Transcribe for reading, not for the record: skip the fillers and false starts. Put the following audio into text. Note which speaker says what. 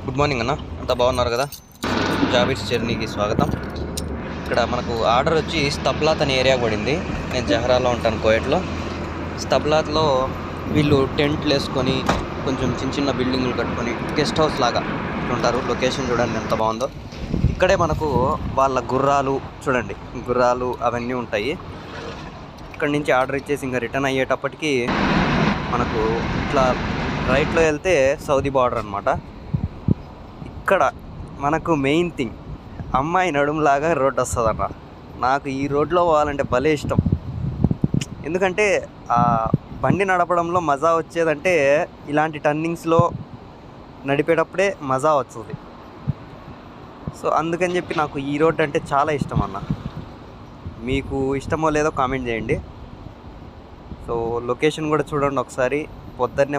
Speaker 1: Good morning అన్న, అంతా బాగున్నారు కదా? జాబిట్స్ జర్నీకి స్వాగతం. ఇక్కడ మనకు ఆర్డర్ వచ్చి స్తబ్లాత్ అనే ఏరియా పడింది. నేను జహరాలో ఉంటాను, కోయట్లో. స్తబ్లాత్లో వీళ్ళు టెంట్లు వేసుకొని కొంచెం చిన్న చిన్న బిల్డింగ్లు కట్టుకొని గెస్ట్ హౌస్ లాగా ఉంటారు. లొకేషన్ చూడండి ఎంత బాగుందో. ఇక్కడే మనకు వాళ్ళ గుర్రాలు అవన్నీ ఉంటాయి. ఇక్కడ నుంచి ఆర్డర్ ఇచ్చేసి ఇంకా రిటర్న్ అయ్యేటప్పటికి మనకు ఇట్లా రైట్లో వెళ్తే సౌదీ బార్డర్ అనమాట. ఇక్కడ మనకు మెయిన్ థింగ్, అమ్మాయి నడుములాగా రోడ్డు వస్తుందన్న. నాకు ఈ రోడ్లో పోవాలంటే భలే ఇష్టం. ఎందుకంటే ఆ బండి నడపడంలో మజా వచ్చేదంటే ఇలాంటి టర్నింగ్స్లో నడిపేటప్పుడే మజా వస్తుంది. సో అందుకని చెప్పి నాకు ఈ రోడ్ అంటే చాలా ఇష్టం అన్న. మీకు ఇష్టమో లేదో కామెంట్ చేయండి. సో లొకేషన్ కూడా చూడండి ఒకసారి. పొద్దున్నే